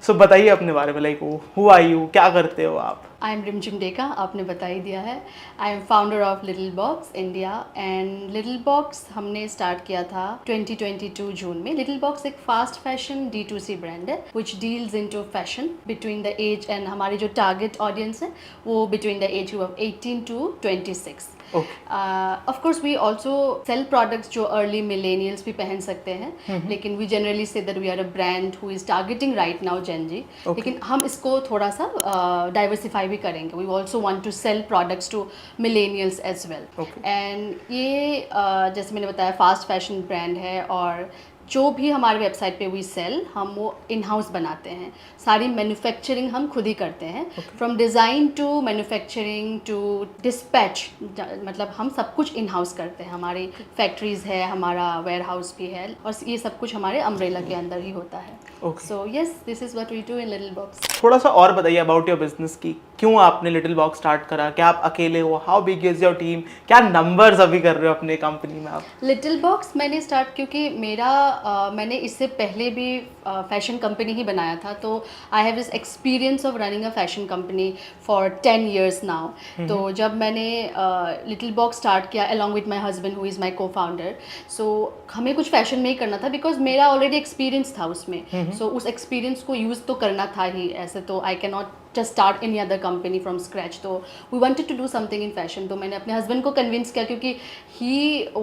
सो बताइए अपने बारे में, लाइक हु आर यू, क्या करते हो आप? आई एम रिमझिम डेका, आपने बता ही दिया है। I am founder of Little Box India and Little Box हमने स्टार्ट किया था 2022 जून में। लिटिल बॉक्स एक फास्ट फैशन D2C ब्रांड है which deals into fashion between the age, and हमारी जो टारगेट ऑडियंस है वो between the age group of 18 to 26। Of course we also sell products जो अर्ली मिलेनियल्स भी पहन सकते हैं, लेकिन we generally say that we are a brand who is targeting right now gen Z. लेकिन हम इसको थोड़ा सा डाइवर्सिफाई भी करेंगे। We also want to sell products to millennials as well. And ये जैसे मैंने बताया फास्ट फैशन ब्रांड है, और जो भी हमारे वेबसाइट पे वी सेल हम वो इन हाउस बनाते हैं। सारी मैन्युफैक्चरिंग हम खुद ही करते हैं, from design to manufacturing to dispatch, मतलब हम सब कुछ इन हाउस करते हैं। हमारी फैक्ट्रीज है, हमारा वेयर हाउस भी है, और ये सब कुछ हमारे अम्ब्रेला के अंदर ही होता है। So yes, this is what we do in Little Box. थोड़ा सा और बताइए अबाउट योर बिजनेस की, क्यों आपने लिटिल बॉक्स स्टार्ट करा? क्या आप अकेले हो? How big is your team? क्या नंबर्स अभी कर रहे हो अपने कंपनी में आप? लिटिल बॉक्स मैंने स्टार्ट क्योंकि मैंने इससे पहले भी फैशन कंपनी ही बनाया था, तो I have this experience of running a fashion company for 10 years now. तो जब मैंने लिटिल बॉक्स स्टार्ट किया along with my husband who is my को फाउंडर, सो हमें कुछ फैशन में ही करना था बिकॉज मेरा ऑलरेडी एक्सपीरियंस था उसमें। सो उस एक्सपीरियंस को यूज़ तो करना था ही, ऐसे तो I can not just start any other company from scratch। तो we wanted to do something in fashion। तो मैंने अपने हस्बैंड को कन्विंस किया, क्योंकि he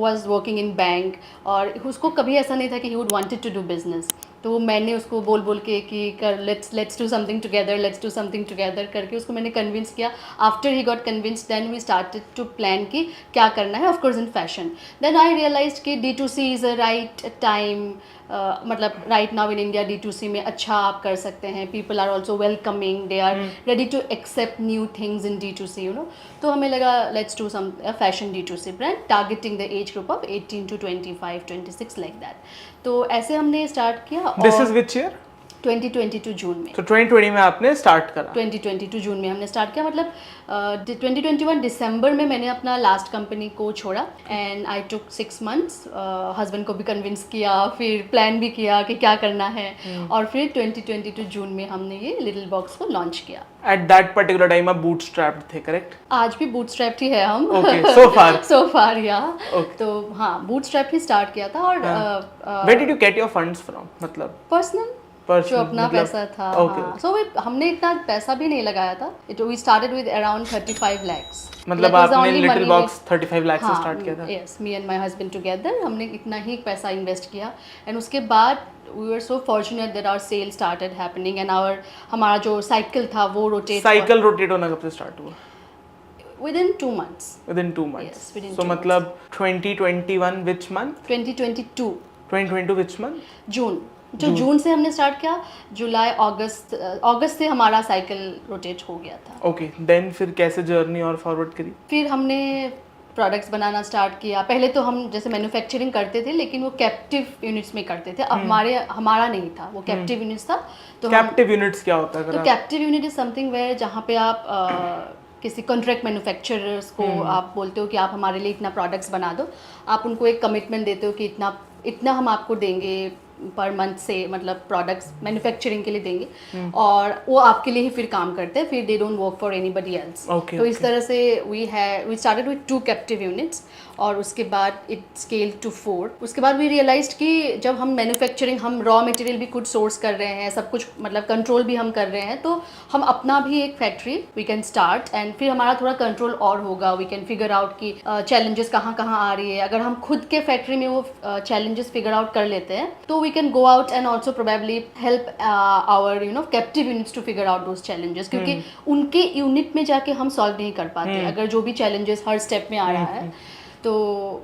was working in bank, और उसको कभी ऐसा नहीं था कि he would wanted to do business। तो मैंने उसको बोल बोल के कि कर let's do something together, let's do something together करके उसको मैंने कन्विंस किया। After he got convinced then we started to plan कि क्या करना है, of course in fashion. Then I realise कि D2C is a right time, मतलब right now in India D2C में अच्छा आप कर सकते हैं। People are also welcoming, they are ready to accept new things in D2C, you know. तो हमें लगा let's do some fashion D2C brand targeting the age group of 18 to 25, 26 like that. तो ऐसे हमने स्टार्ट किया। This is which year? 2022 जून में। तो 2020 में आपने स्टार्ट करा? 2022 जून में हमने स्टार्ट किया, मतलब 2021 दिसंबर में मैंने अपना लास्ट कंपनी को छोड़ा, and I took 6 months। Husband को भी कन्विंस किया, फिर प्लान भी किया कि क्या करना है, और फिर 2022 जून में हमने ये लिटिल बॉक्स को लॉन्च किया। एट दैट पर्टिकुलर टाइम आप बूटस्ट्रैप्ड थे, करेक्ट? आज भी बूटस्ट्रैप्ड ही है हम। ओके, सो फार सो फार या। तो हाँ, बूटस्ट्रैप्ड ही स्टार्ट किया था। और where did you get your funds from? मतलब पर्सनल जो अपना पैसा था। हाँ, सो हमने इतना पैसा भी नहीं लगाया था। We started with around 35 lakhs। मतलब आपने लिटिल बॉक्स 35 लाख से स्टार्ट किया था? Yes, me and my husband together हमने इतना ही पैसा इन्वेस्ट किया, एंड उसके बाद we were so fortunate that our sale started happening, and हमारा जो साइकिल था वो साइकिल रोटेट होना कब से स्टार्ट हुआ? within 2 months। Within 2 months? Yes, within so 2 मतलब 2021 which month? 2022 2022 which month? जून। जो जून से हमने स्टार्ट किया, जुलाई अगस्त से हमारा साइकिल रोटेट हो गया था। ओके, देन फिर कैसे जर्नी और फॉरवर्ड करी? फिर हमने प्रोडक्ट्स बनाना स्टार्ट किया। पहले तो हम जैसे मैन्युफैक्चरिंग करते थे, लेकिन वो कैप्टिव यूनिट्स में करते थे। अब हमारा नहीं था, वो कैप्टिव यूनिट्स था। तो कैप्टिव यूनिट्स क्या होता है? तो captive unit is something where जहाँ पे आप किसी कॉन्ट्रैक्ट मैन्युफैक्चरर्स को आप बोलते हो कि आप हमारे लिए इतना प्रोडक्ट्स बना दो। आप उनको एक कमिटमेंट देते हो कि इतना हम आपको देंगे पर मंथ से, मतलब प्रोडक्ट्स मैन्युफैक्चरिंग के लिए देंगे, और वो आपके लिए ही फिर काम करते हैं। फिर they don't work for anybody else. तो इस तरह से we started with 2 captive units, और उसके बाद इट स्केल टू 4। उसके बाद वी रियलाइज्ड कि जब हम मैन्युफैक्चरिंग, हम रॉ मटेरियल भी खुद सोर्स कर रहे हैं, सब कुछ मतलब कंट्रोल भी हम कर रहे हैं, तो हम अपना भी एक factory we can start, and फिर हमारा थोड़ा कंट्रोल और होगा। वी कैन फिगर आउट कि चैलेंजेस कहाँ कहाँ आ रही है। अगर हम खुद के फैक्ट्री में वो चैलेंजेस फिगर आउट कर लेते हैं, तो we can go out and also probably help our captive units to figure out those challenges, क्योंकि उनके यूनिट में जाके हम सॉल्व नहीं कर पाते अगर जो भी चैलेंजेस हर स्टेप में आ रहा है। तो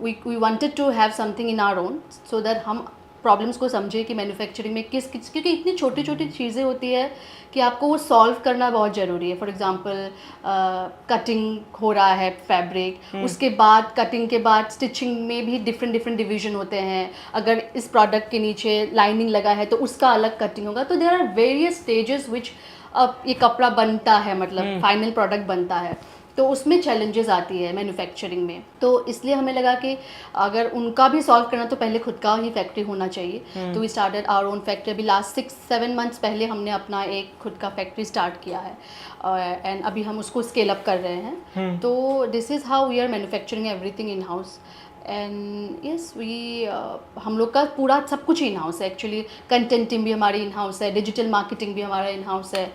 we wanted to have something in our own so that हम प्रॉब्लम्स को समझे कि मैन्युफैक्चरिंग में क्योंकि इतनी छोटी छोटी चीज़ें होती है कि आपको वो सॉल्व करना बहुत ज़रूरी है। फॉर एग्जांपल कटिंग हो रहा है फैब्रिक, उसके बाद कटिंग के बाद स्टिचिंग में भी डिफरेंट डिवीजन होते हैं। अगर इस प्रोडक्ट के नीचे लाइनिंग लगा है तो उसका अलग कटिंग होगा। तो देयर आर वेरियस स्टेजेस विच अब ये कपड़ा बनता है, मतलब फाइनल प्रोडक्ट बनता है। तो उसमें चैलेंजेस आती है मैन्युफैक्चरिंग में। तो इसलिए हमें लगा कि अगर उनका भी सॉल्व करना तो पहले खुद का ही फैक्ट्री होना चाहिए। तो we started our own factory. अभी लास्ट 6-7 मंथ्स पहले हमने अपना एक खुद का फैक्ट्री स्टार्ट किया है एंड अभी हम उसको स्केल अप कर रहे हैं। तो this is how we are manufacturing everything in house and yes we हम लोग का पूरा सब कुछ इन हाउस है एक्चुअली। कंटेंट टीम भी हमारी इन हाउस है, डिजिटल मार्केटिंग भी हमारा इन हाउस है।